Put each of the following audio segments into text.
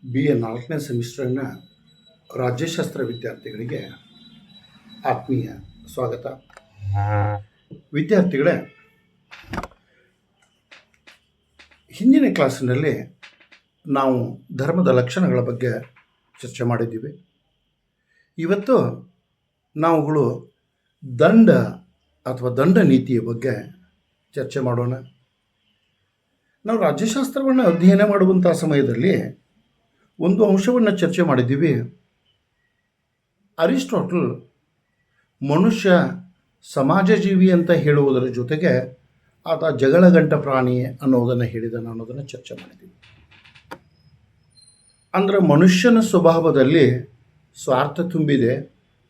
BA 4ನೇ ಸೆಮಿಸ್ಟರ್ನ ರಾಜ್ಯಶಾಸ್ತ್ರ ವಿದ್ಯಾರ್ಥಿಗಳಿಗೆ ಆತ್ಮೀಯ ಸ್ವಾಗತ. ವಿದ್ಯಾರ್ಥಿಗಳೇ, ಹಿಂದಿನ ಕ್ಲಾಸಿನಲ್ಲಿ ನಾವು ಧರ್ಮದ ಲಕ್ಷಣಗಳ ಬಗ್ಗೆ ಚರ್ಚೆ ಮಾಡಿದ್ದೀವಿ. ಇವತ್ತು ನಾವುಗಳು ದಂಡ ಅಥವಾ ದಂಡ ನೀತಿಯ ಬಗ್ಗೆ ಚರ್ಚೆ ಮಾಡೋಣ. ನಾವು ರಾಜ್ಯಶಾಸ್ತ್ರವನ್ನು ಅಧ್ಯಯನ ಮಾಡುವಂಥ ಸಮಯದಲ್ಲಿ ಒಂದು ಅಂಶವನ್ನು ಚರ್ಚೆ ಮಾಡಿದ್ದೀವಿ. ಅರಿಸ್ಟಾಟಲ್ ಮನುಷ್ಯ ಸಮಾಜ ಜೀವಿ ಅಂತ ಹೇಳುವುದರ ಜೊತೆಗೆ ಆತ ಜಗಳಗಂಟ ಪ್ರಾಣಿ ಅನ್ನೋದನ್ನು ಹೇಳಿದನು ಅನ್ನೋದನ್ನು ಚರ್ಚೆ ಮಾಡಿದ್ದೀವಿ. ಅಂದರೆ ಮನುಷ್ಯನ ಸ್ವಭಾವದಲ್ಲಿ ಸ್ವಾರ್ಥ ತುಂಬಿದೆ,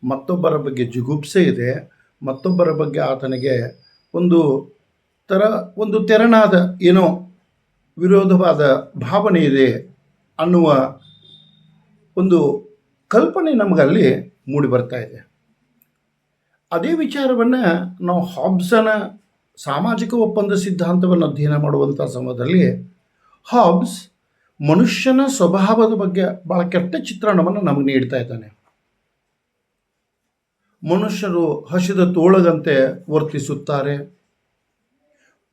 ಮತ್ತೊಬ್ಬರ ಬಗ್ಗೆ ಜಿಗುಪ್ಸೆ ಇದೆ, ಮತ್ತೊಬ್ಬರ ಬಗ್ಗೆ ಆತನಿಗೆ ಒಂದು ತೆರನಾದ ಏನೋ ವಿರೋಧವಾದ ಭಾವನೆ ಇದೆ ಅನ್ನುವ ಒಂದು ಕಲ್ಪನೆ ನಮಗಲ್ಲಿ ಮೂಡಿ ಬರ್ತಾ ಇದೆ. ಅದೇ ವಿಚಾರವನ್ನು ನಾವು ಹಾಬ್ಸನ ಸಾಮಾಜಿಕ ಒಪ್ಪಂದ ಸಿದ್ಧಾಂತವನ್ನು ಅಧ್ಯಯನ ಮಾಡುವಂಥ ಸಮಯದಲ್ಲಿ ಹಾಬ್ಸ್ ಮನುಷ್ಯನ ಸ್ವಭಾವದ ಬಗ್ಗೆ ಭಾಳ ಕೆಟ್ಟ ಚಿತ್ರಣವನ್ನು ನಮಗೆ ನೀಡ್ತಾ ಇದ್ದಾನೆ. ಮನುಷ್ಯರು ಹಸಿದ ತೋಳಗಂತೆ ವರ್ತಿಸುತ್ತಾರೆ,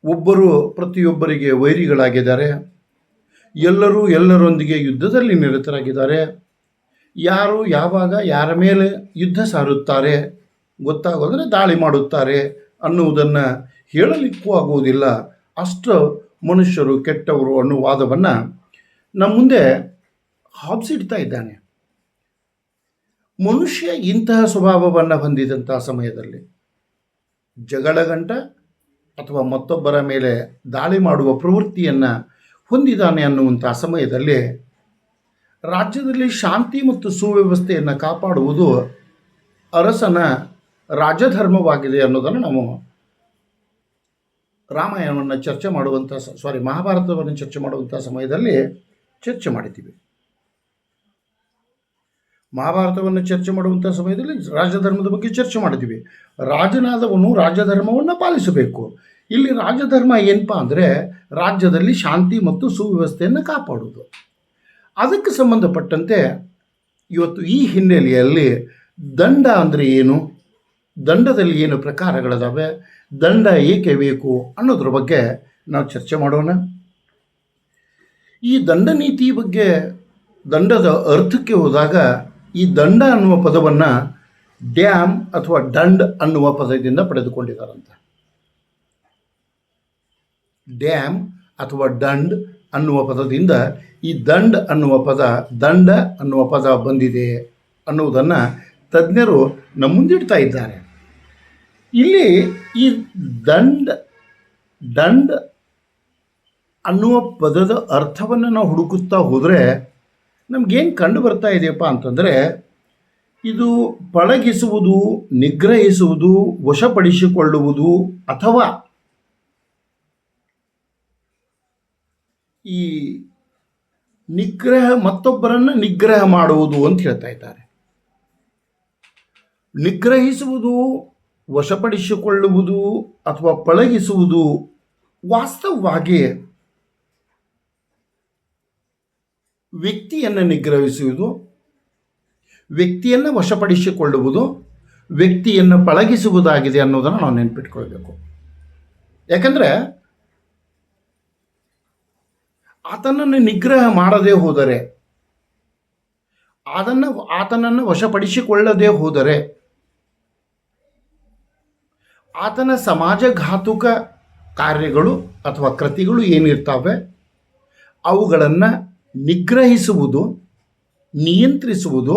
ಒಬ್ಬರು ಪ್ರತಿಯೊಬ್ಬರಿಗೆ ವೈರಿಗಳಾಗಿದ್ದಾರೆ, ಎಲ್ಲರೂ ಎಲ್ಲರೊಂದಿಗೆ ಯುದ್ಧದಲ್ಲಿ ನಿರತರಾಗಿದ್ದಾರೆ, ಯಾರು ಯಾವಾಗ ಯಾರ ಮೇಲೆ ಯುದ್ಧ ಸಾರುತ್ತಾರೆ ಗೊತ್ತಾಗೋದ್ರೆ ದಾಳಿ ಮಾಡುತ್ತಾರೆ ಅನ್ನುವುದನ್ನು ಹೇಳಲಿಕ್ಕೂ ಆಗುವುದಿಲ್ಲ. ಅಷ್ಟು ಮನುಷ್ಯರು ಕೆಟ್ಟವರು ಅನ್ನುವ ವಾದವನ್ನು ನಮ್ಮ ಮುಂದೆ ಹಾಬ್ಸ್ ಇಡ್ತಾ ಇದ್ದಾನೆ. ಮನುಷ್ಯ ಇಂತಹ ಸ್ವಭಾವವನ್ನು ಹೊಂದಿದಂಥ ಸಮಯದಲ್ಲಿ ಜಗಳಗಂಟ ಅಥವಾ ಮತ್ತೊಬ್ಬರ ಮೇಲೆ ದಾಳಿ ಮಾಡುವ ಪ್ರವೃತ್ತಿಯನ್ನು ಹೊಂದಿದ್ದಾನೆ ಅನ್ನುವಂಥ ಸಮಯದಲ್ಲಿ ರಾಜ್ಯದಲ್ಲಿ ಶಾಂತಿ ಮತ್ತು ಸುವ್ಯವಸ್ಥೆಯನ್ನು ಕಾಪಾಡುವುದು ಅರಸನ ರಾಜಧರ್ಮವಾಗಿದೆ ಅನ್ನೋದನ್ನು ನಾವು ರಾಮಾಯಣವನ್ನು ಮಹಾಭಾರತವನ್ನು ಚರ್ಚೆ ಮಾಡುವಂಥ ಸಮಯದಲ್ಲಿ ಚರ್ಚೆ ಮಾಡಿದ್ದೀವಿ. ಮಹಾಭಾರತವನ್ನು ಚರ್ಚೆ ಮಾಡುವಂಥ ಸಮಯದಲ್ಲಿ ರಾಜಧರ್ಮದ ಬಗ್ಗೆ ಚರ್ಚೆ ಮಾಡಿದ್ದೀವಿ. ರಾಜನಾದವನು ರಾಜಧರ್ಮವನ್ನು ಪಾಲಿಸಬೇಕು. ಇಲ್ಲಿ ರಾಜಧರ್ಮ ಏನಪ್ಪ ಅಂದರೆ ರಾಜ್ಯದಲ್ಲಿ ಶಾಂತಿ ಮತ್ತು ಸುವ್ಯವಸ್ಥೆಯನ್ನು ಕಾಪಾಡುವುದು. ಅದಕ್ಕೆ ಸಂಬಂಧಪಟ್ಟಂತೆ ಇವತ್ತು ಈ ಹಿನ್ನೆಲೆಯಲ್ಲಿ ದಂಡ ಅಂದರೆ ಏನು, ದಂಡದಲ್ಲಿ ಏನು ಪ್ರಕಾರಗಳಿದಾವೆ, ದಂಡ ಏಕೆ ಬೇಕು ಅನ್ನೋದ್ರ ಬಗ್ಗೆ ನಾವು ಚರ್ಚೆ ಮಾಡೋಣ. ಈ ದಂಡ ನೀತಿ ಬಗ್ಗೆ, ದಂಡದ ಅರ್ಥಕ್ಕೆ ಹೋದಾಗ ಈ ದಂಡ ಅನ್ನುವ ಪದವನ್ನು ಡ್ಯಾಮ್ ಅಥವಾ ದಂಡ್ ಅನ್ನುವ ಪದದಿಂದ ಪಡೆದುಕೊಂಡಿದ್ದಾರಂತೆ. ಡ್ಯಾಮ್ ಅಥವಾ ದಂಡ್ ಅನ್ನುವ ಪದದಿಂದ ಈ ದಂಡ ಅನ್ನುವ ಪದ ಬಂದಿದೆ ಅನ್ನುವುದನ್ನು ತಜ್ಞರು ನಮ್ಮ ಮುಂದಿಡ್ತಾ ಇದ್ದಾರೆ. ಇಲ್ಲಿ ಈ ದಂಡ್ ಅನ್ನುವ ಪದದ ಅರ್ಥವನ್ನು ನಾವು ಹುಡುಕುತ್ತಾ ಹೋದರೆ ನಮಗೇನು ಕಂಡು ಬರ್ತಾ ಇದೆಯಪ್ಪ ಅಂತಂದರೆ, ಇದು ಪಳಗಿಸುವುದು, ನಿಗ್ರಹಿಸುವುದು, ವಶಪಡಿಸಿಕೊಳ್ಳುವುದು ಅಥವಾ ಈ ಮತ್ತೊಬ್ಬರನ್ನು ನಿಗ್ರಹ ಮಾಡುವುದು ಅಂತ ಹೇಳ್ತಾ ಇದ್ದಾರೆ. ನಿಗ್ರಹಿಸುವುದು, ವಶಪಡಿಸಿಕೊಳ್ಳುವುದು ಅಥವಾ ಪಳಗಿಸುವುದು ವಾಸ್ತವವಾಗಿ ವ್ಯಕ್ತಿಯನ್ನು ನಿಗ್ರಹಿಸುವುದು, ವ್ಯಕ್ತಿಯನ್ನು ವಶಪಡಿಸಿಕೊಳ್ಳುವುದು, ವ್ಯಕ್ತಿಯನ್ನು ಪಳಗಿಸುವುದಾಗಿದೆ ಅನ್ನೋದನ್ನು ನಾವು ನೆನಪಿಟ್ಕೊಳ್ಬೇಕು. ಯಾಕಂದರೆ ಆತನನ್ನು ನಿಗ್ರಹ ಮಾಡದೇ ಹೋದರೆ, ಆತನನ್ನು ವಶಪಡಿಸಿಕೊಳ್ಳದೇ ಹೋದರೆ ಆತನ ಸಮಾಜಘಾತುಕ ಕಾರ್ಯಗಳು ಅಥವಾ ಕೃತಿಗಳು ಏನಿರ್ತಾವೆ ಅವುಗಳನ್ನು ನಿಗ್ರಹಿಸುವುದು, ನಿಯಂತ್ರಿಸುವುದು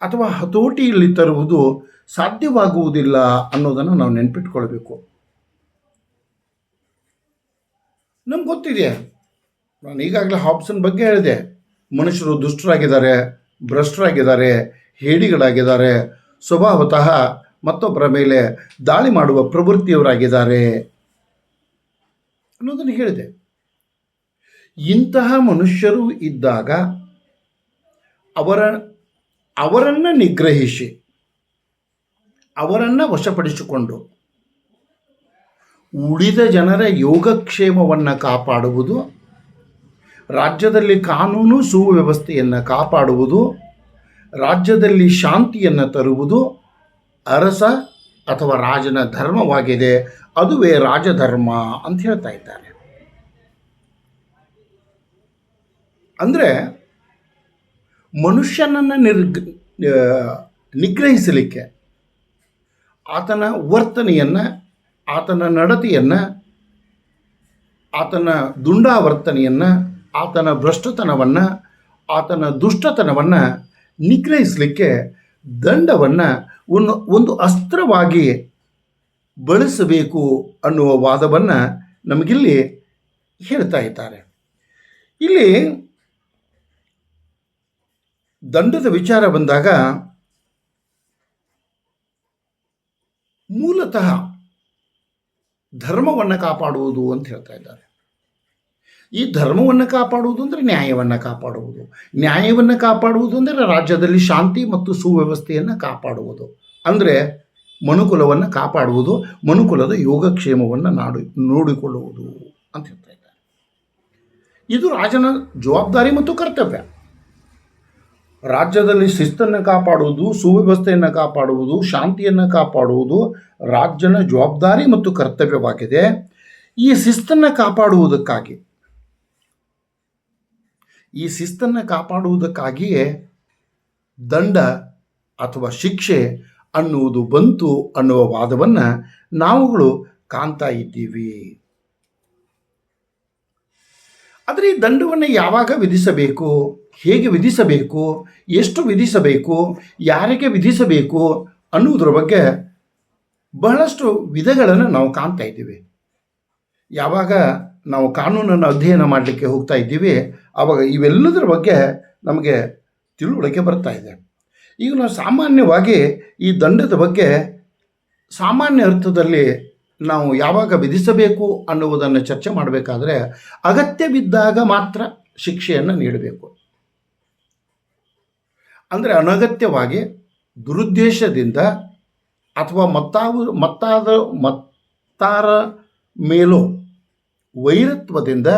ಅಥವಾ ಹತೋಟಿಯಲ್ಲಿ ತರುವುದು ಸಾಧ್ಯವಾಗುವುದಿಲ್ಲ ಅನ್ನೋದನ್ನು ನಾವು ನೆನಪಿಟ್ಕೊಳ್ಬೇಕು. ನಮ್ಗೆ ಗೊತ್ತಿದೆ, ನಾನು ಈಗಾಗಲೇ ಹಾಬ್ಸನ್ ಬಗ್ಗೆ ಹೇಳಿದೆ. ಮನುಷ್ಯರು ದುಷ್ಟರಾಗಿದ್ದಾರೆ, ಭ್ರಷ್ಟರಾಗಿದ್ದಾರೆ, ಹೇಡಿಗಳಾಗಿದ್ದಾರೆ, ಸ್ವಭಾವತಃ ಮತ್ತೊಬ್ಬರ ಮೇಲೆ ದಾಳಿ ಮಾಡುವ ಪ್ರವೃತ್ತಿಯವರಾಗಿದ್ದಾರೆ ಅನ್ನೋದನ್ನು ಹೇಳಿದೆ. ಇಂತಹ ಮನುಷ್ಯರು ಇದ್ದಾಗ ಅವರನ್ನು ನಿಗ್ರಹಿಸಿ, ಅವರನ್ನು ವಶಪಡಿಸಿಕೊಂಡು ಉಳಿದ ಜನರ ಯೋಗಕ್ಷೇಮವನ್ನು ಕಾಪಾಡುವುದು ರಾಜ್ಯದಲ್ಲಿ ಕಾನೂನು ಸುವ್ಯವಸ್ಥೆಯನ್ನು ಕಾಪಾಡುವುದು, ರಾಜ್ಯದಲ್ಲಿ ಶಾಂತಿಯನ್ನು ತರುವುದು ಅರಸ ಅಥವಾ ರಾಜನ ಧರ್ಮವಾಗಿದೆ. ಅದುವೇ ರಾಜಧರ್ಮ ಅಂತ ಹೇಳ್ತಾ ಇದ್ದಾರೆ. ಅಂದರೆ ಮನುಷ್ಯನನ್ನು ನಿಗ್ರಹಿಸಲಿಕ್ಕೆ ಆತನ ವರ್ತನೆಯನ್ನು, ಆತನ ನಡತೆಯನ್ನು, ಆತನ ದುಂಡಾವರ್ತನೆಯನ್ನು, ಆತನ ಭ್ರಷ್ಟತನವನ್ನು, ಆತನ ದುಷ್ಟತನವನ್ನು ನಿಗ್ರಹಿಸಲಿಕ್ಕೆ ದಂಡವನ್ನು ಒಂದು ಅಸ್ತ್ರವಾಗಿ ಬಳಸಬೇಕು ಅನ್ನುವ ವಾದವನ್ನು ನಮಗಿಲ್ಲಿ ಹೇಳ್ತಾ ಇದ್ದಾರೆ. ಇಲ್ಲಿ ದಂಡದ ವಿಚಾರ ಬಂದಾಗ ಮೂಲತಃ ಧರ್ಮವನ್ನು ಕಾಪಾಡುವುದು ಅಂತ ಹೇಳ್ತಾ ಇದ್ದಾರೆ. ಈ ಧರ್ಮವನ್ನು ಕಾಪಾಡುವುದು ಅಂದರೆ ನ್ಯಾಯವನ್ನು ಕಾಪಾಡುವುದು, ನ್ಯಾಯವನ್ನು ಕಾಪಾಡುವುದು ಅಂದರೆ ರಾಜ್ಯದಲ್ಲಿ ಶಾಂತಿ ಮತ್ತು ಸುವ್ಯವಸ್ಥೆಯನ್ನು ಕಾಪಾಡುವುದು, ಅಂದರೆ ಮನುಕುಲವನ್ನು ಕಾಪಾಡುವುದು, ಮನುಕುಲದ ಯೋಗಕ್ಷೇಮವನ್ನು ನೋಡಿಕೊಳ್ಳುವುದು ಅಂತ ಹೇಳ್ತಾ ಇದ್ದಾರೆ. ಇದು ರಾಜನ ಜವಾಬ್ದಾರಿ ಮತ್ತು ಕರ್ತವ್ಯ. ರಾಜ್ಯದಲ್ಲಿ ಶಿಸ್ತನ್ನು ಕಾಪಾಡುವುದು, ಸುವ್ಯವಸ್ಥೆಯನ್ನು ಕಾಪಾಡುವುದು, ಶಾಂತಿಯನ್ನು ಕಾಪಾಡುವುದು ರಾಜ್ಯನ ಜವಾಬ್ದಾರಿ ಮತ್ತು ಕರ್ತವ್ಯವಾಗಿದೆ. ಈ ಶಿಸ್ತನ್ನು ಕಾಪಾಡುವುದಕ್ಕಾಗಿಯೇ ದಂಡ ಅಥವಾ ಶಿಕ್ಷೆ ಅನ್ನುವುದು ಬಂತು ಅನ್ನುವ ವಾದವನ್ನು ನಾವುಗಳು ಕಾಣ್ತಾ ಇದ್ದೀವಿ. ಆದರೆ ಈ ದಂಡವನ್ನು ಯಾವಾಗ ವಿಧಿಸಬೇಕು, ಹೇಗೆ ವಿಧಿಸಬೇಕು, ಎಷ್ಟು ವಿಧಿಸಬೇಕು, ಯಾರಿಗೆ ವಿಧಿಸಬೇಕು ಅನ್ನುವುದರ ಬಗ್ಗೆ ಬಹಳಷ್ಟು ವಿಧಗಳನ್ನು ನಾವು ಕಾಣ್ತಾ ಇದ್ದೀವಿ. ಯಾವಾಗ ನಾವು ಕಾನೂನನ್ನು ಅಧ್ಯಯನ ಮಾಡಲಿಕ್ಕೆ ಹೋಗ್ತಾ ಇದ್ದೀವಿ ಆವಾಗ ಇವೆಲ್ಲದರ ಬಗ್ಗೆ ನಮಗೆ ತಿಳುವಳಿಕೆ ಬರ್ತಾ ಇದೆ. ಈಗ ನಾವು ಸಾಮಾನ್ಯವಾಗಿ ಈ ದಂಡದ ಬಗ್ಗೆ ಸಾಮಾನ್ಯ ಅರ್ಥದಲ್ಲಿ ನಾವು ಯಾವಾಗ ವಿಧಿಸಬೇಕು ಅನ್ನುವುದನ್ನು ಚರ್ಚೆ ಮಾಡಬೇಕಾದ್ರೆ ಅಗತ್ಯವಿದ್ದಾಗ ಮಾತ್ರ ಶಿಕ್ಷೆಯನ್ನು ನೀಡಬೇಕು. ಅಂದರೆ ಅನಗತ್ಯವಾಗಿ ದುರುದ್ದೇಶದಿಂದ ಅಥವಾ ಮತ್ತಾರ ಮೇಲೋ ವೈರತ್ವದಿಂದ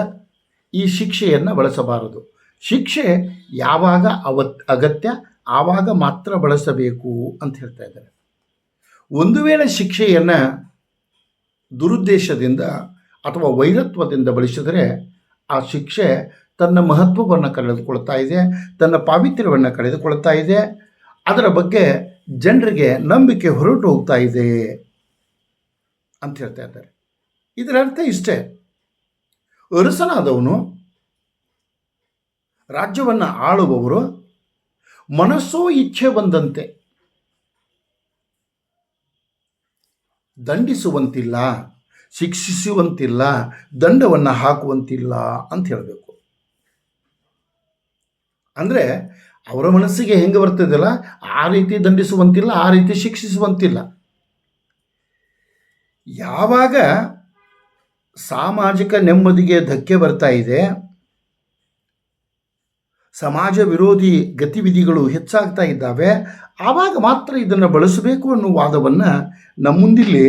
ಈ ಶಿಕ್ಷೆಯನ್ನು ಬಳಸಬಾರದು. ಶಿಕ್ಷೆ ಯಾವಾಗ ಅಗತ್ಯ ಆವಾಗ ಮಾತ್ರ ಬಳಸಬೇಕು ಅಂತ ಹೇಳ್ತಾ ಇದ್ದಾರೆ. ಒಂದು ವೇಳೆ ಶಿಕ್ಷೆಯನ್ನು ದುರುದ್ದೇಶದಿಂದ ಅಥವಾ ವೈರತ್ವದಿಂದ ಬಳಸಿದರೆ ಆ ಶಿಕ್ಷೆ ತನ್ನ ಮಹತ್ವವನ್ನು ಕಳೆದುಕೊಳ್ತಾ ಇದೆ, ತನ್ನ ಪಾವಿತ್ರ್ಯವನ್ನು ಕಳೆದುಕೊಳ್ತಾ ಇದೆ, ಅದರ ಬಗ್ಗೆ ಜನರಿಗೆ ನಂಬಿಕೆ ಹೊರಟು ಹೋಗ್ತಾ ಇದೆ ಅಂತ ಹೇಳ್ತಾ ಇದ್ದಾರೆ. ಇದರ ಅರ್ಥ ಇಷ್ಟೇ, ಅರಸನಾದವನು, ರಾಜ್ಯವನ್ನು ಆಳುವವರು ಮನಸ್ಸೋ ಇಚ್ಛೆ ಬಂದಂತೆ ದಂಡಿಸುವಂತಿಲ್ಲ, ಶಿಕ್ಷಿಸುವಂತಿಲ್ಲ, ದಂಡವನ್ನು ಹಾಕುವಂತಿಲ್ಲ ಅಂತ ಹೇಳಬೇಕು. ಅಂದರೆ ಅವರ ಮನಸ್ಸಿಗೆ ಹೆಂಗೆ ಬರ್ತದಲ್ಲ ಆ ರೀತಿ ದಂಡಿಸುವಂತಿಲ್ಲ, ಆ ರೀತಿ ಶಿಕ್ಷಿಸುವಂತಿಲ್ಲ. ಯಾವಾಗ ಸಾಮಾಜಿಕ ನೆಮ್ಮದಿಗೆ ಧಕ್ಕೆ ಬರ್ತಾ ಇದೆ, ಸಮಾಜ ವಿರೋಧಿ ಗತಿವಿಧಿಗಳು ಹೆಚ್ಚಾಗ್ತಾ ಇದ್ದಾವೆ, ಆವಾಗ ಮಾತ್ರ ಇದನ್ನು ಬಳಸಬೇಕು ಅನ್ನೋ ವಾದವನ್ನು ನಮ್ಮ ಮುಂದಿಲ್ಲಿ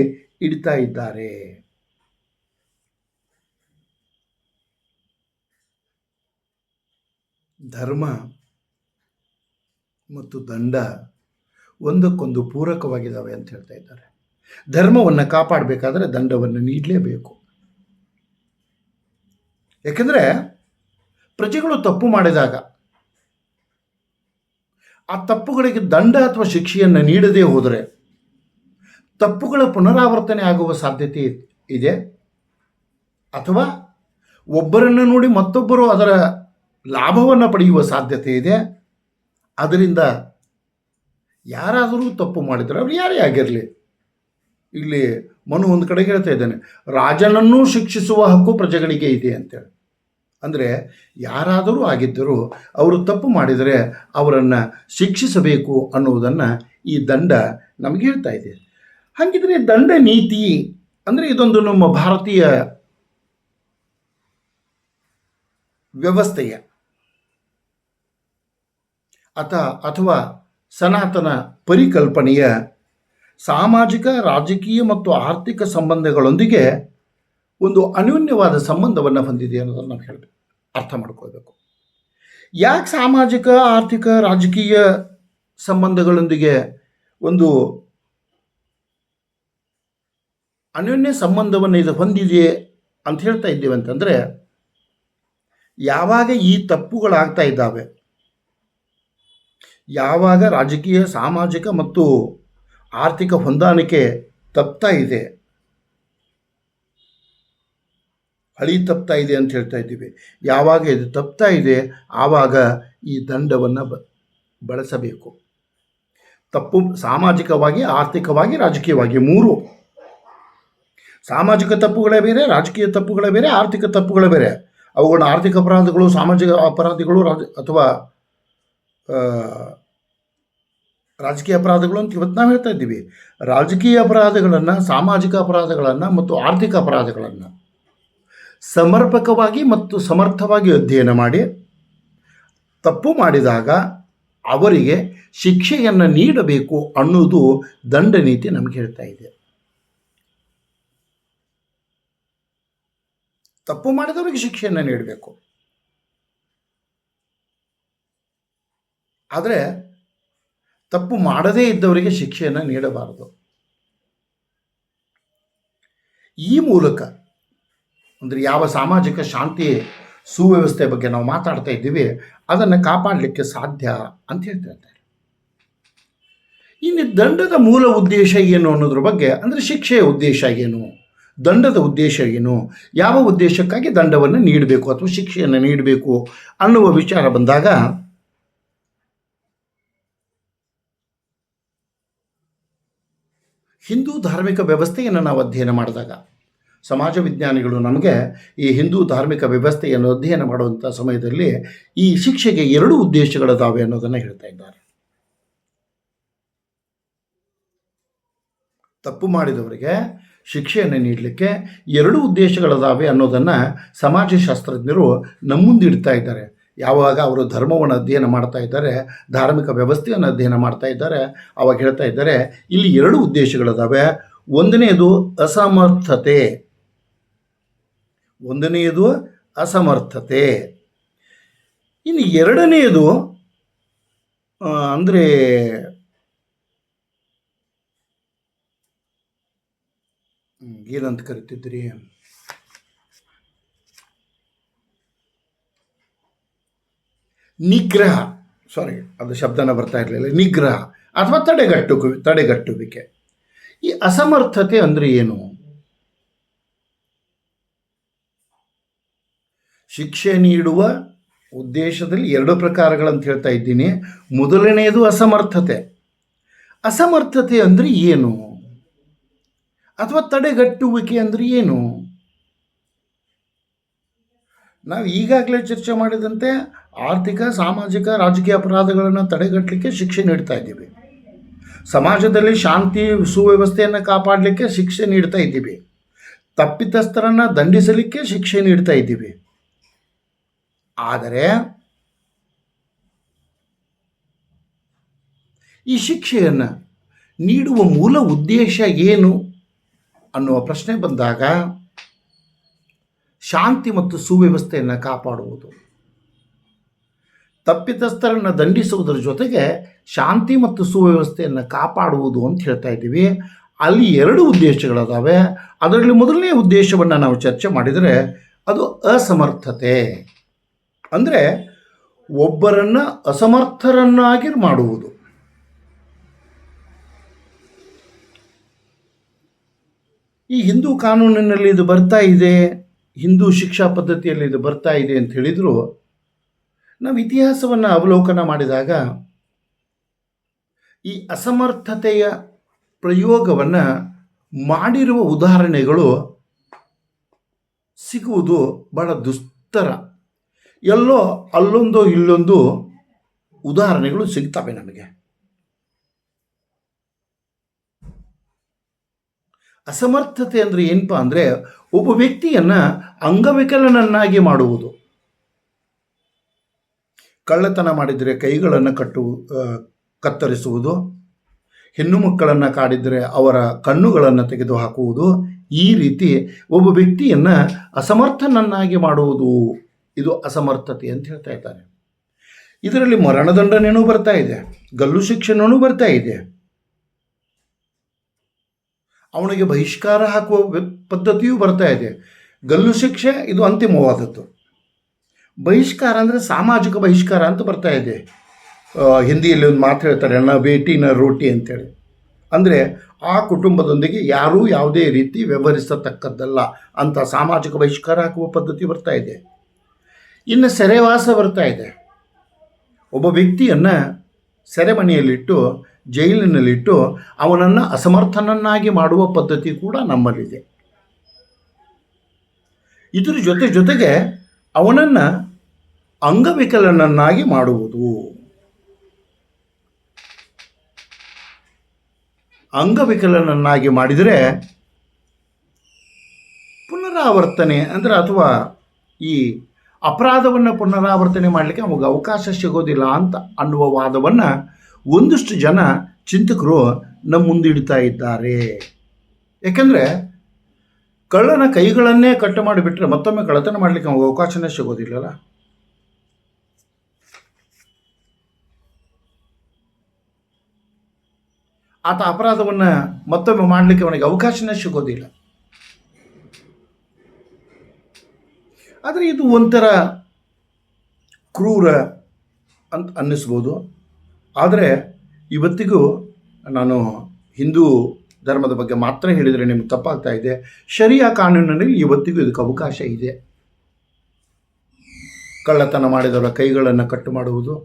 ಇಡ್ತಾ ಇದ್ದಾರೆ. ಧರ್ಮ ಮತ್ತು ದಂಡ ಒಂದಕ್ಕೊಂದು ಪೂರಕವಾಗಿದ್ದಾವೆ ಅಂತ ಹೇಳ್ತಾ ಇದ್ದಾರೆ. ಧರ್ಮವನ್ನು ಕಾಪಾಡಬೇಕಾದ್ರೆ ದಂಡವನ್ನು ನೀಡಲೇಬೇಕು. ಯಾಕೆಂದರೆ ಪ್ರಜೆಗಳು ತಪ್ಪು ಮಾಡಿದಾಗ ಆ ತಪ್ಪುಗಳಿಗೆ ದಂಡ ಅಥವಾ ಶಿಕ್ಷೆಯನ್ನು ನೀಡದೇ ಹೋದರೆ ತಪ್ಪುಗಳ ಪುನರಾವರ್ತನೆ ಆಗುವ ಸಾಧ್ಯತೆ ಇದೆ, ಅಥವಾ ಒಬ್ಬರನ್ನು ನೋಡಿ ಮತ್ತೊಬ್ಬರು ಅದರ ಲಾಭವನ್ನು ಪಡೆಯುವ ಸಾಧ್ಯತೆ ಇದೆ. ಅದರಿಂದ ಯಾರಾದರೂ ತಪ್ಪು ಮಾಡಿದರೆ ಅವರು ಯಾರೇ ಆಗಿರಲಿ, ಇಲ್ಲಿ ಮನು ಒಂದು ಕಡೆಗೆ ಹೇಳ್ತಾ ಇದ್ದಾನೆ, ರಾಜನನ್ನೂ ಶಿಕ್ಷಿಸುವ ಹಕ್ಕು ಪ್ರಜೆಗಳಿಗೆ ಇದೆ ಅಂತೇಳಿ. ಅಂದರೆ ಯಾರಾದರೂ ಆಗಿದ್ದರೂ ಅವರು ತಪ್ಪು ಮಾಡಿದರೆ ಅವರನ್ನು ಶಿಕ್ಷಿಸಬೇಕು ಅನ್ನುವುದನ್ನು ಈ ದಂಡ ನಮಗೆ ಹೇಳ್ತಾ ಇದೆ. ಹಾಗಿದ್ರೆ ದಂಡ ನೀತಿ ಅಂದರೆ ಇದೊಂದು ನಮ್ಮ ಭಾರತೀಯ ವ್ಯವಸ್ಥೆಯ ಅಥವಾ ಸನಾತನ ಪರಿಕಲ್ಪನೆಯ ಸಾಮಾಜಿಕ, ರಾಜಕೀಯ ಮತ್ತು ಆರ್ಥಿಕ ಸಂಬಂಧಗಳೊಂದಿಗೆ ಒಂದು ಅನ್ಯೋನ್ಯವಾದ ಸಂಬಂಧವನ್ನು ಹೊಂದಿದೆ ಅನ್ನೋದನ್ನು ನಾವು ಹೇಳಬೇಕು. ಅರ್ಥ ಮಾಡ್ಕೊಳ್ಬೇಕು. ಯಾಕೆ ಸಾಮಾಜಿಕ, ಆರ್ಥಿಕ, ರಾಜಕೀಯ ಸಂಬಂಧಗಳೊಂದಿಗೆ ಒಂದು ಅನ್ಯೋನ್ಯ ಸಂಬಂಧವನ್ನು ಇದು ಹೊಂದಿದೆ ಅಂತ ಹೇಳ್ತಾ ಇದ್ದೇವೆ ಅಂತಂದರೆ, ಯಾವಾಗ ಈ ತಪ್ಪುಗಳಾಗ್ತಾ ಇದ್ದಾವೆ, ಯಾವಾಗ ರಾಜಕೀಯ, ಸಾಮಾಜಿಕ ಮತ್ತು ಆರ್ಥಿಕ ಹೊಂದಾಣಿಕೆ ತಪ್ತಾ ಇದೆ, ಹಳಿ ತಪ್ತಾ ಇದೆ ಅಂತ ಹೇಳ್ತಾ ಇದ್ದೀವಿ, ಯಾವಾಗ ಇದು ತಪ್ತಾ ಇದೆ ಆವಾಗ ಈ ದಂಡವನ್ನು ಬಳಸಬೇಕು. ತಪ್ಪು ಸಾಮಾಜಿಕವಾಗಿ, ಆರ್ಥಿಕವಾಗಿ, ರಾಜಕೀಯವಾಗಿ ಮೂರು. ಸಾಮಾಜಿಕ ತಪ್ಪುಗಳೇ ಬೇರೆ, ರಾಜಕೀಯ ತಪ್ಪುಗಳೇ ಬೇರೆ, ಆರ್ಥಿಕ ತಪ್ಪುಗಳೇ ಬೇರೆ. ಅವುಗಳನ್ನ ಆರ್ಥಿಕ ಅಪರಾಧಗಳು, ಸಾಮಾಜಿಕ ಅಪರಾಧಗಳು ಅಥವಾ ರಾಜಕೀಯ ಅಪರಾಧಗಳು ಅಂತ ಇವತ್ತು ನಾವು ಹೇಳ್ತಾ ಇದ್ದೀವಿ. ರಾಜಕೀಯ ಅಪರಾಧಗಳನ್ನು, ಸಾಮಾಜಿಕ ಅಪರಾಧಗಳನ್ನು ಮತ್ತು ಆರ್ಥಿಕ ಅಪರಾಧಗಳನ್ನು ಸಮರ್ಪಕವಾಗಿ ಮತ್ತು ಸಮರ್ಥವಾಗಿ ಅಧ್ಯಯನ ಮಾಡಿ ತಪ್ಪು ಮಾಡಿದಾಗ ಅವರಿಗೆ ಶಿಕ್ಷೆಯನ್ನು ನೀಡಬೇಕು ಅನ್ನೋದು ದಂಡ ನೀತಿ ನಮಗೆ ಹೇಳ್ತಾ ಇದೆ. ತಪ್ಪು ಮಾಡಿದವರಿಗೆ ಶಿಕ್ಷೆಯನ್ನು ನೀಡಬೇಕು. ಆದರೆ ತಪ್ಪು ಮಾಡದೇ ಇದ್ದವರಿಗೆ ಶಿಕ್ಷೆಯನ್ನು ನೀಡಬಾರದು. ಈ ಮೂಲಕ ಅಂದರೆ ಯಾವ ಸಾಮಾಜಿಕ ಶಾಂತಿ ಸುವ್ಯವಸ್ಥೆ ಬಗ್ಗೆ ನಾವು ಮಾತಾಡ್ತಾ ಇದ್ದೀವಿ ಅದನ್ನು ಕಾಪಾಡಲಿಕ್ಕೆ ಸಾಧ್ಯ ಅಂತ ಹೇಳ್ತಾ ಇದ್ದಾರೆ. ಇನ್ನು ದಂಡದ ಮೂಲ ಉದ್ದೇಶ ಏನು ಅನ್ನೋದ್ರ ಬಗ್ಗೆ, ಅಂದರೆ ಶಿಕ್ಷೆಯ ಉದ್ದೇಶ ಏನು, ದಂಡದ ಉದ್ದೇಶ ಏನು, ಯಾವ ಉದ್ದೇಶಕ್ಕಾಗಿ ದಂಡವನ್ನು ನೀಡಬೇಕು ಅಥವಾ ಶಿಕ್ಷೆಯನ್ನು ನೀಡಬೇಕು ಅನ್ನುವ ವಿಚಾರ ಬಂದಾಗ, ಹಿಂದೂ ಧಾರ್ಮಿಕ ವ್ಯವಸ್ಥೆಯನ್ನು ನಾವು ಅಧ್ಯಯನ ಮಾಡಿದಾಗ, ಸಮಾಜ ವಿಜ್ಞಾನಿಗಳು ನಮಗೆ ಈ ಹಿಂದೂ ಧಾರ್ಮಿಕ ವ್ಯವಸ್ಥೆಯನ್ನು ಅಧ್ಯಯನ ಮಾಡುವಂಥ ಸಮಯದಲ್ಲಿ ಈ ಶಿಕ್ಷೆಗೆ ಎರಡು ಉದ್ದೇಶಗಳಿದ್ದಾವೆ ಅನ್ನೋದನ್ನು ಹೇಳ್ತಾ ಇದ್ದಾರೆ. ತಪ್ಪು ಮಾಡಿದವರಿಗೆ ಶಿಕ್ಷೆಯನ್ನು ನೀಡಲಿಕ್ಕೆ ಎರಡು ಉದ್ದೇಶಗಳಿದ್ದಾವೆ ಅನ್ನೋದನ್ನು ಸಮಾಜಶಾಸ್ತ್ರಜ್ಞರು ನಮ್ಮ ಮುಂದೆ ಇಡ್ತಾ ಇದ್ದಾರೆ. ಯಾವಾಗ ಅವರು ಧರ್ಮವನ್ನು ಅಧ್ಯಯನ ಮಾಡ್ತಾ ಇದ್ದಾರೆ, ಧಾರ್ಮಿಕ ವ್ಯವಸ್ಥೆಯನ್ನು ಅಧ್ಯಯನ ಮಾಡ್ತಾ ಇದ್ದಾರೆ, ಅವಾಗ ಹೇಳ್ತಾ ಇದ್ದಾರೆ ಇಲ್ಲಿ ಎರಡು ಉದ್ದೇಶಗಳಿದ್ದಾವೆ. ಒಂದನೆಯದು ಅಸಮರ್ಥತೆ, ಒಂದನೆಯದು ಅಸಮರ್ಥತೆ. ಇನ್ನು ಎರಡನೆಯದು ಅಂದರೆ ಏನಂತ ಕರಿತಿದ್ರಿ, ನಿಗ್ರಹ, ಸಾರಿ ಅದು ಶಬ್ದನ ಬರ್ತಾ ಇರಲಿಲ್ಲ, ನಿಗ್ರಹ ಅಥವಾ ತಡೆಗಟ್ಟುವಿಕೆ. ಈ ಅಸಮರ್ಥತೆ ಅಂದರೆ ಏನು? ಶಿಕ್ಷೆ ನೀಡುವ ಉದ್ದೇಶದಲ್ಲಿ ಎರಡು ಪ್ರಕಾರಗಳಂತ ಹೇಳ್ತಾ ಇದ್ದೀನಿ. ಮೊದಲನೆಯದು ಅಸಮರ್ಥತೆ. ಅಸಮರ್ಥತೆ ಅಂದರೆ ಏನು? ಅಥವಾ ತಡೆಗಟ್ಟುವಿಕೆ ಅಂದರೆ ಏನು? ನಾವು ಈಗಾಗಲೇ ಚರ್ಚೆ ಮಾಡಿದಂತೆ ಆರ್ಥಿಕ, ಸಾಮಾಜಿಕ, ರಾಜಕೀಯ ಅಪರಾಧಗಳನ್ನು ತಡೆಗಟ್ಟಲಿಕ್ಕೆ ಶಿಕ್ಷೆ ನೀಡ್ತಾ ಇದ್ದೀವಿ. ಸಮಾಜದಲ್ಲಿ ಶಾಂತಿ ಸುವ್ಯವಸ್ಥೆಯನ್ನು ಕಾಪಾಡಲಿಕ್ಕೆ ಶಿಕ್ಷೆ ನೀಡ್ತಾ ಇದ್ದೀವಿ. ತಪ್ಪಿತಸ್ಥರನ್ನು ದಂಡಿಸಲಿಕ್ಕೆ ಶಿಕ್ಷೆ ನೀಡ್ತಾ ಇದ್ದೀವಿ. ಆದರೆ ಈ ಶಿಕ್ಷೆಯನ್ನು ನೀಡುವ ಮೂಲ ಉದ್ದೇಶ ಏನು ಅನ್ನುವ ಪ್ರಶ್ನೆ ಬಂದಾಗ ಶಾಂತಿ ಮತ್ತು ಸುವ್ಯವಸ್ಥೆಯನ್ನು ಕಾಪಾಡುವುದು. ತಪ್ಪಿತಸ್ಥರನ್ನು ದಂಡಿಸುವುದರ ಜೊತೆಗೆ ಶಾಂತಿ ಮತ್ತು ಸುವ್ಯವಸ್ಥೆಯನ್ನು ಕಾಪಾಡುವುದು ಅಂತ ಹೇಳ್ತಾ ಇದ್ದೀವಿ. ಅಲ್ಲಿ ಎರಡು ಉದ್ದೇಶಗಳಿದ್ದಾವೆ. ಅದರಲ್ಲಿ ಮೊದಲನೇ ಉದ್ದೇಶವನ್ನು ನಾವು ಚರ್ಚೆ ಮಾಡಿದರೆ ಅದು ಅಸಮರ್ಥತೆ, ಅಂದರೆ ಒಬ್ಬರನ್ನು ಅಸಮರ್ಥರನ್ನಾಗಿ ಮಾಡುವುದು. ಈ ಹಿಂದೂ ಕಾನೂನಿನಲ್ಲಿ ಇದು ಬರ್ತಾ ಇದೆ, ಹಿಂದೂ ಶಿಕ್ಷಾ ಪದ್ಧತಿಯಲ್ಲಿ ಇದು ಬರ್ತಾ ಇದೆ ಅಂತ ಹೇಳಿದರೂ, ನಾವು ಇತಿಹಾಸವನ್ನು ಅವಲೋಕನ ಮಾಡಿದಾಗ ಈ ಅಸಮರ್ಥತೆಯ ಪ್ರಯೋಗವನ್ನು ಮಾಡಿರುವ ಉದಾಹರಣೆಗಳು ಸಿಗುವುದು ಬಹಳ ದುಸ್ತರ. ಎಲ್ಲೋ ಅಲ್ಲೊಂದು ಇಲ್ಲೊಂದು ಉದಾಹರಣೆಗಳು ಸಿಗ್ತವೆ ನಮಗೆ. ಅಸಮರ್ಥತೆ ಅಂದರೆ ಏನಪ್ಪ ಅಂದರೆ ಒಬ್ಬ ವ್ಯಕ್ತಿಯನ್ನು ಅಂಗವಿಕಲನನ್ನಾಗಿ ಮಾಡುವುದು. ಕಳ್ಳತನ ಮಾಡಿದರೆ ಕೈಗಳನ್ನು ಕತ್ತರಿಸುವುದು, ಹೆಣ್ಣು ಮಕ್ಕಳನ್ನು ಕಾಡಿದರೆ ಅವರ ಕಣ್ಣುಗಳನ್ನು ತೆಗೆದುಹಾಕುವುದು. ಈ ರೀತಿ ಒಬ್ಬ ವ್ಯಕ್ತಿಯನ್ನು ಅಸಮರ್ಥನನ್ನಾಗಿ ಮಾಡುವುದು ಇದು ಅಸಮರ್ಥತೆ ಅಂತ ಹೇಳ್ತಾ ಇದ್ದಾರೆ. ಇದರಲ್ಲಿ ಮರಣದಂಡನೆಯೂ ಬರ್ತಾ ಇದೆ, ಗಲ್ಲು ಶಿಕ್ಷೆನೂ ಬರ್ತಾ ಇದೆ, ಅವನಿಗೆ ಬಹಿಷ್ಕಾರ ಹಾಕುವ ಪದ್ಧತಿಯೂ ಬರ್ತಾ ಇದೆ. ಗಲ್ಲು ಶಿಕ್ಷೆ ಇದು ಅಂತಿಮವಾದದ್ದು. ಬಹಿಷ್ಕಾರ ಅಂದರೆ ಸಾಮಾಜಿಕ ಬಹಿಷ್ಕಾರ ಅಂತ ಬರ್ತಾ ಇದೆ. ಹಿಂದಿಯಲ್ಲಿ ಒಂದು ಮಾತು ಹೇಳ್ತಾರೆ, ನ ಬೇಟಿ ನ ರೋಟಿ ಅಂತೇಳಿ. ಅಂದರೆ ಆ ಕುಟುಂಬದೊಂದಿಗೆ ಯಾರೂ ಯಾವುದೇ ರೀತಿ ವ್ಯವಹರಿಸತಕ್ಕದ್ದಲ್ಲ ಅಂತ ಸಾಮಾಜಿಕ ಬಹಿಷ್ಕಾರ ಹಾಕುವ ಪದ್ಧತಿ ಬರ್ತಾ ಇದೆ. ಇನ್ನು ಸೆರೆವಾಸ ಬರ್ತಾ ಇದೆ. ಒಬ್ಬ ವ್ಯಕ್ತಿಯನ್ನು ಸೆರೆಮನೆಯಲ್ಲಿಟ್ಟು, ಜೈಲಿನಲ್ಲಿಟ್ಟು ಅವನನ್ನು ಅಸಮರ್ಥನನ್ನಾಗಿ ಮಾಡುವ ಪದ್ಧತಿ ಕೂಡ ನಮ್ಮಲ್ಲಿದೆ. ಇದರ ಜೊತೆಗೆ ಅವನನ್ನು ಅಂಗವಿಕಲನನ್ನಾಗಿ ಮಾಡುವುದು. ಅಂಗವಿಕಲನನ್ನಾಗಿ ಮಾಡಿದರೆ ಪುನರಾವರ್ತನೆ ಅಂದರೆ, ಅಥವಾ ಈ ಅಪರಾಧವನ್ನು ಪುನರಾವರ್ತನೆ ಮಾಡಲಿಕ್ಕೆ ಅವಾಗ ಅವಕಾಶ ಸಿಗೋದಿಲ್ಲ ಅಂತ ಅನ್ನುವ ವಾದವನ್ನು ಒಂದಷ್ಟು ಜನ ಚಿಂತಕರು ನಮ್ಮ ಮುಂದಿಡ್ತಾ ಇದ್ದಾರೆ. ಯಾಕೆಂದರೆ ಕಳ್ಳನ ಕೈಗಳನ್ನೇ ಕಟ್ಟು ಮಾಡಿಬಿಟ್ರೆ ಮತ್ತೊಮ್ಮೆ ಕಳ್ಳತನ ಮಾಡಲಿಕ್ಕೆ ಅವಾಗ ಅವಕಾಶನೇ ಸಿಗೋದಿಲ್ಲಲ್ಲ. ಆತ ಅಪರಾಧವನ್ನು ಮತ್ತೊಮ್ಮೆ ಮಾಡಲಿಕ್ಕೆ ಅವನಿಗೆ ಅವಕಾಶನೇ ಸಿಗೋದಿಲ್ಲ. ಆದರೆ ಇದು ಒಂಥರ ಕ್ರೂರ ಅಂತ ಅನ್ನಿಸ್ಬೋದು. ಆದರೆ ಇವತ್ತಿಗೂ ನಾನು ಹಿಂದೂ ಧರ್ಮದ ಬಗ್ಗೆ ಮಾತ್ರ ಹೇಳಿದರೆ ನಿಮ್ಗೆ ತಪ್ಪಾಗ್ತಾ ಇದೆ. ಶರಿಯಾ ಕಾನೂನಿನಲ್ಲಿ ಇವತ್ತಿಗೂ ಇದಕ್ಕೆ ಅವಕಾಶ ಇದೆ. ಕಳ್ಳತನ ಮಾಡಿದವರ ಕೈಗಳನ್ನು ಕಟ್ಟು ಮಾಡುವುದು,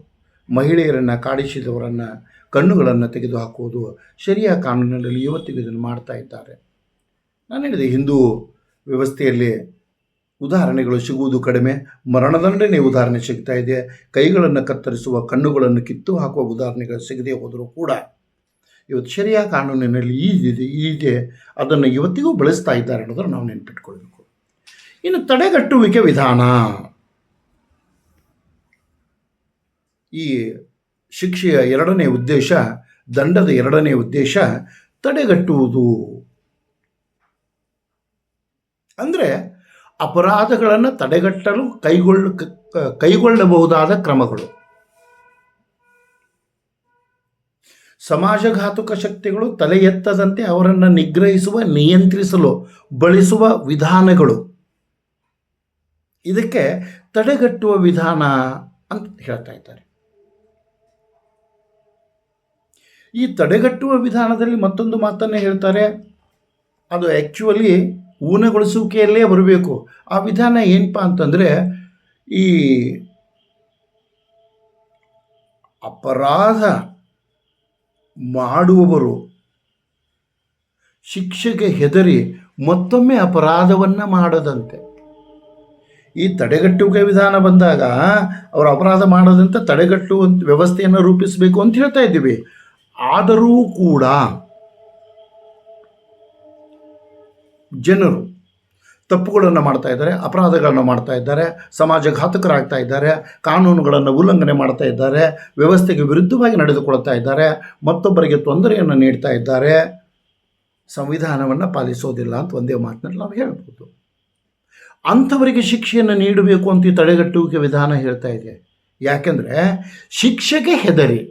ಮಹಿಳೆಯರನ್ನು ಕಾಡಿಸಿದವರನ್ನು ಕಣ್ಣುಗಳನ್ನು ತೆಗೆದುಹಾಕುವುದು ಶರಿಯಾ ಕಾನೂನಿನಲ್ಲಿ ಇವತ್ತಿಗೂ ಇದನ್ನು ಮಾಡ್ತಾ ಇದ್ದಾರೆ. ನಾನು ಹೇಳಿದೆ, ಹಿಂದೂ ವ್ಯವಸ್ಥೆಯಲ್ಲಿ ಉದಾಹರಣೆಗಳು ಸಿಗುವುದು ಕಡಿಮೆ, ಮರಣದಂಡನೆ ಉದಾಹರಣೆ ಸಿಗ್ತಾ ಇದೆ. ಕೈಗಳನ್ನು ಕತ್ತರಿಸುವ, ಕಣ್ಣುಗಳನ್ನು ಕಿತ್ತು ಹಾಕುವ ಉದಾಹರಣೆಗಳು ಸಿಗದೇ ಹೋದರೂ ಕೂಡ ಇವತ್ತು ಶರಿಯಾ ಕಾನೂನಿನಲ್ಲಿ ಈಗಿದೆ, ಅದನ್ನು ಇವತ್ತಿಗೂ ಬಳಸ್ತಾ ಇದ್ದಾರೆ ಅನ್ನೋದನ್ನು ನಾವು ನೆನಪಿಟ್ಕೊಳ್ಬೇಕು. ಇನ್ನು ತಡೆಗಟ್ಟುವಿಕೆ ವಿಧಾನ, ಈ ಶಿಕ್ಷೆಯ ಎರಡನೇ ಉದ್ದೇಶ, ದಂಡದ ಎರಡನೇ ಉದ್ದೇಶ ತಡೆಗಟ್ಟುವುದು. ಅಂದರೆ ಅಪರಾಧಗಳನ್ನು ತಡೆಗಟ್ಟಲು ಕೈಗೊಳ್ಳಬಹುದಾದ ಕ್ರಮಗಳು. ಸಮಾಜಘಾತುಕ ಶಕ್ತಿಗಳು ತಲೆ ಎತ್ತದಂತೆ ಅವರನ್ನು ನಿಗ್ರಹಿಸುವ, ನಿಯಂತ್ರಿಸಲು ಬಳಸುವ ವಿಧಾನಗಳು. ಇದಕ್ಕೆ ತಡೆಗಟ್ಟುವ ವಿಧಾನ ಅಂತ ಹೇಳ್ತಾ ಇದ್ದಾರೆ. ಈ ತಡೆಗಟ್ಟುವ ವಿಧಾನದಲ್ಲಿ ಮತ್ತೊಂದು ಮಾತನ್ನು ಹೇಳ್ತಾರೆ, ಅದು ಆ್ಯಕ್ಚುಲಿ ಊನಗೊಳಿಸುವಿಕೆಯಲ್ಲೇ ಬರಬೇಕು. ಆ ವಿಧಾನ ಏನಪ್ಪ ಅಂತಂದರೆ, ಈ ಅಪರಾಧ ಮಾಡುವವರು ಶಿಕ್ಷೆಗೆ ಹೆದರಿ ಮತ್ತೊಮ್ಮೆ ಅಪರಾಧವನ್ನು ಮಾಡದಂತೆ. ಈ ತಡೆಗಟ್ಟುವಿಕೆ ವಿಧಾನ ಬಂದಾಗ ಅವರು ಅಪರಾಧ ಮಾಡದಂತೆ ತಡೆಗಟ್ಟುವಂಥ ವ್ಯವಸ್ಥೆಯನ್ನು ರೂಪಿಸಬೇಕು ಅಂತ ಹೇಳ್ತಾ ಇದ್ದೀವಿ. ಆದರೂ ಕೂಡ ಜನರು ತಪ್ಪುಗಳನ್ನು ಮಾಡ್ತಾ ಇದ್ದಾರೆ, ಅಪರಾಧಗಳನ್ನು ಮಾಡ್ತಾ ಇದ್ದಾರೆ, ಸಮಾಜಘಾತಕರಾಗ್ತಾ ಇದ್ದಾರೆ, ಕಾನೂನುಗಳನ್ನು ಉಲ್ಲಂಘನೆ ಮಾಡ್ತಾ ಇದ್ದಾರೆ, ವ್ಯವಸ್ಥೆಗೆ ವಿರುದ್ಧವಾಗಿ ನಡೆದುಕೊಳ್ತಾ ಇದ್ದಾರೆ, ಮತ್ತೊಬ್ಬರಿಗೆ ತೊಂದರೆಯನ್ನು ನೀಡ್ತಾ ಇದ್ದಾರೆ, ಸಂವಿಧಾನವನ್ನು ಪಾಲಿಸೋದಿಲ್ಲ ಅಂತ ಒಂದೇ ಮಾತಿನಲ್ಲಿ ನಾವು ಹೇಳ್ಬೋದು. ಅಂಥವರಿಗೆ ಶಿಕ್ಷೆಯನ್ನು ನೀಡಬೇಕು ಅಂತ ಈ ತಡೆಗಟ್ಟುವಿಕೆ ವಿಧಾನ ಹೇಳ್ತಾ ಇದೆ. ಯಾಕೆಂದರೆ ಶಿಕ್ಷೆಗೆ ಹೆದರಿ,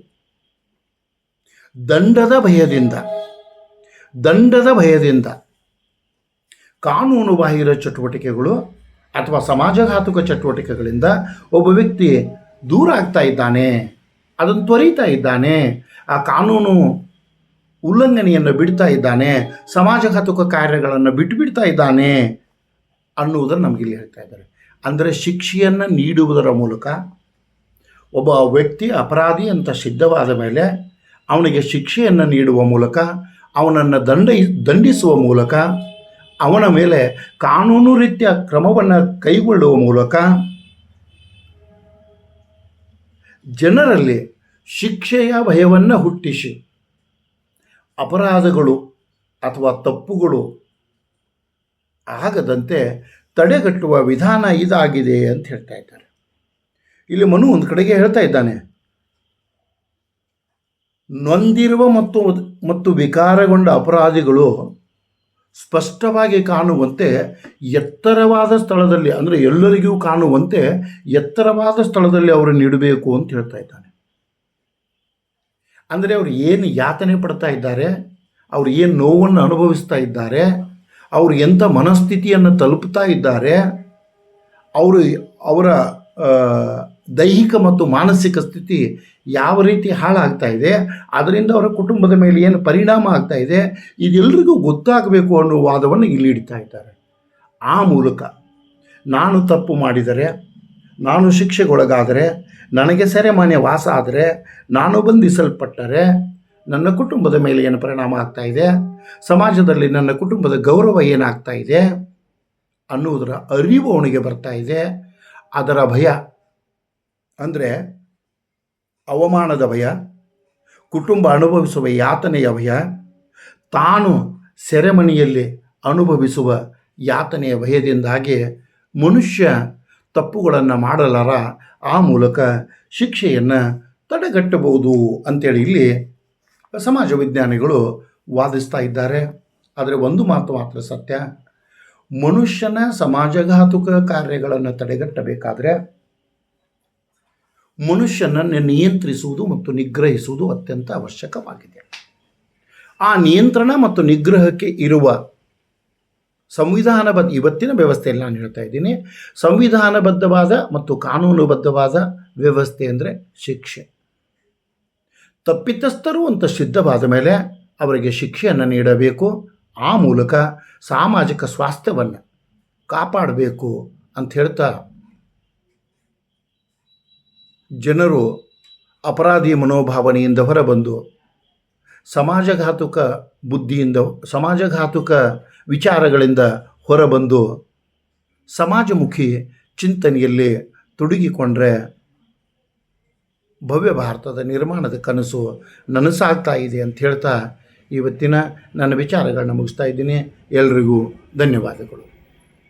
ದಂಡದ ಭಯದಿಂದ ಕಾನೂನು ಬಾಹಿರ ಚಟುವಟಿಕೆಗಳು ಅಥವಾ ಸಮಾಜಘಾತುಕ ಚಟುವಟಿಕೆಗಳಿಂದ ಒಬ್ಬ ವ್ಯಕ್ತಿ ದೂರ ಆಗ್ತಾ ಇದ್ದಾನೆ, ಅದನ್ನು ತೊರೀತಾ ಇದ್ದಾನೆ, ಆ ಕಾನೂನು ಉಲ್ಲಂಘನೆಯನ್ನು ಬಿಡ್ತಾ ಇದ್ದಾನೆ, ಸಮಾಜಘಾತುಕ ಕಾರ್ಯಗಳನ್ನು ಬಿಟ್ಟುಬಿಡ್ತಾ ಇದ್ದಾನೆ ಅನ್ನುವುದನ್ನು ನಮಗಿಲ್ಲಿ ಹೇಳ್ತಾ ಇದ್ದಾರೆ. ಅಂದರೆ ಶಿಕ್ಷೆಯನ್ನು ನೀಡುವುದರ ಮೂಲಕ ಒಬ್ಬ ವ್ಯಕ್ತಿ ಅಪರಾಧಿ ಅಂತ ಸಿದ್ಧವಾದ ಮೇಲೆ ಅವನಿಗೆ ಶಿಕ್ಷೆಯನ್ನು ನೀಡುವ ಮೂಲಕ, ಅವನನ್ನು ದಂಡಿಸುವ ಮೂಲಕ, ಅವನ ಮೇಲೆ ಕಾನೂನು ರೀತಿಯ ಕ್ರಮವನ್ನು ಕೈಗೊಳ್ಳುವ ಮೂಲಕ ಜನರಲ್ಲಿ ಶಿಕ್ಷೆಯ ಭಯವನ್ನು ಹುಟ್ಟಿಸಿ ಅಪರಾಧಗಳು ಅಥವಾ ತಪ್ಪುಗಳು ಆಗದಂತೆ ತಡೆಗಟ್ಟುವ ವಿಧಾನ ಇದಾಗಿದೆ ಅಂತ ಹೇಳ್ತಾ ಇದ್ದಾರೆ. ಇಲ್ಲಿ ಮನು ಒಂದು ಕಡೆಗೆ ಹೇಳ್ತಾ ಇದ್ದಾನೆ, ನೊಂದಿರುವ ಮತ್ತು ವಿಕಾರಗೊಂಡ ಅಪರಾಧಿಗಳು ಸ್ಪಷ್ಟವಾಗಿ ಕಾಣುವಂತೆ ಎತ್ತರವಾದ ಸ್ಥಳದಲ್ಲಿ, ಅಂದರೆ ಎಲ್ಲರಿಗೂ ಕಾಣುವಂತೆ ಎತ್ತರವಾದ ಸ್ಥಳದಲ್ಲಿ ಅವರನ್ನು ಇಡಬೇಕು ಅಂತ ಹೇಳ್ತಾ ಇದ್ದಾನೆ. ಅಂದರೆ ಅವರು ಏನು ಯಾತನೆ ಪಡ್ತಾ ಇದ್ದಾರೆ, ಅವರು ಏನು ನೋವನ್ನು ಅನುಭವಿಸ್ತಾ ಇದ್ದಾರೆ, ಅವರು ಎಂಥ ಮನಸ್ಥಿತಿಯನ್ನು ತಲುಪ್ತಾ ಇದ್ದಾರೆ, ಅವರ ದೈಹಿಕ ಮತ್ತು ಮಾನಸಿಕ ಸ್ಥಿತಿ ಯಾವ ರೀತಿ ಹಾಳಾಗ್ತಾ ಇದೆ, ಅದರಿಂದ ಅವರ ಕುಟುಂಬದ ಮೇಲೆ ಏನು ಪರಿಣಾಮ ಆಗ್ತಾ ಇದೆ, ಇದೆಲ್ಲರಿಗೂ ಗೊತ್ತಾಗಬೇಕು ಅನ್ನೋ ವಾದವನ್ನು ಇಲ್ಲಿ ಇಡ್ತಾ ಇದ್ದಾರೆ. ಆ ಮೂಲಕ ನಾನು ತಪ್ಪು ಮಾಡಿದರೆ, ನಾನು ಶಿಕ್ಷೆಗೊಳಗಾದರೆ, ನನಗೆ ಸೆರೆಮನೆ ವಾಸ ಆದರೆ, ನಾನು ಬಂಧಿಸಲ್ಪಟ್ಟರೆ ನನ್ನ ಕುಟುಂಬದ ಮೇಲೆ ಏನು ಪರಿಣಾಮ ಆಗ್ತಾ ಇದೆ, ಸಮಾಜದಲ್ಲಿ ನನ್ನ ಕುಟುಂಬದ ಗೌರವ ಏನಾಗ್ತಾ ಇದೆ ಅನ್ನುವುದರ ಅರಿವು ಅವನಿಗೆ ಬರ್ತಾ ಇದೆ. ಅದರ ಭಯ ಅಂದರೆ ಅವಮಾನದ ಭಯ, ಕುಟುಂಬ ಅನುಭವಿಸುವ ಯಾತನೆಯ ಭಯ, ತಾನು ಸೆರೆಮನೆಯಲ್ಲಿ ಅನುಭವಿಸುವ ಯಾತನೆಯ ಭಯದಿಂದಾಗಿ ಮನುಷ್ಯ ತಪ್ಪುಗಳನ್ನು ಮಾಡಲಾರ, ಆ ಮೂಲಕ ಶಿಕ್ಷೆಯನ್ನು ತಡೆಗಟ್ಟಬಹುದು ಅಂತೇಳಿ ಇಲ್ಲಿ ಸಮಾಜ ವಿಜ್ಞಾನಿಗಳು ವಾದಿಸ್ತಾ ಇದ್ದಾರೆ. ಆದರೆ ಒಂದು ಮಾತು ಮಾತ್ರ ಸತ್ಯ, ಮನುಷ್ಯನ ಸಮಾಜಘಾತುಕ ಕಾರ್ಯಗಳನ್ನು ತಡೆಗಟ್ಟಬೇಕಾದರೆ ಮನುಷ್ಯನನ್ನು ನಿಯಂತ್ರಿಸುವುದು ಮತ್ತು ನಿಗ್ರಹಿಸುವುದು ಅತ್ಯಂತ ಅವಶ್ಯಕವಾಗಿದೆ. ಆ ನಿಯಂತ್ರಣ ಮತ್ತು ನಿಗ್ರಹಕ್ಕೆ ಇರುವ ಸಂವಿಧಾನಬದ್ಧ, ಇವತ್ತಿನ ವ್ಯವಸ್ಥೆಯಲ್ಲಿ ನಾನು ಹೇಳ್ತಾ ಇದ್ದೀನಿ, ಸಂವಿಧಾನಬದ್ಧವಾದ ಮತ್ತು ಕಾನೂನುಬದ್ಧವಾದ ವ್ಯವಸ್ಥೆ ಅಂದರೆ ಶಿಕ್ಷೆ. ತಪ್ಪಿತಸ್ಥರು ಅಂತ ಸಿದ್ಧವಾದ ಮೇಲೆ ಅವರಿಗೆ ಶಿಕ್ಷೆಯನ್ನು ನೀಡಬೇಕು. ಆ ಮೂಲಕ ಸಾಮಾಜಿಕ ಸ್ವಾಸ್ಥ್ಯವನ್ನು ಕಾಪಾಡಬೇಕು ಅಂತ ಹೇಳ್ತಾ ಜನರು ಅಪರಾಧಿ ಮನೋಭಾವನೆಯಿಂದ ಹೊರಬಂದು ಸಮಾಜಘಾತುಕ ಬುದ್ಧಿಯಿಂದ, ಸಮಾಜಘಾತುಕ ವಿಚಾರಗಳಿಂದ ಹೊರಬಂದು ಸಮಾಜಮುಖಿ ಚಿಂತನೆಯಲ್ಲಿ ತೊಡಗಿಕೊಂಡ್ರೆ ಭವ್ಯ ಭಾರತದ ನಿರ್ಮಾಣದ ಕನಸು ನನಸಾಗ್ತಾ ಇದೆ ಅಂತ ಹೇಳ್ತಾ ಇವತ್ತಿನ ನನ್ನ ವಿಚಾರಗಳನ್ನ ಮುಗಿಸ್ತಾ ಇದ್ದೀನಿ. ಎಲ್ರಿಗೂ ಧನ್ಯವಾದಗಳು.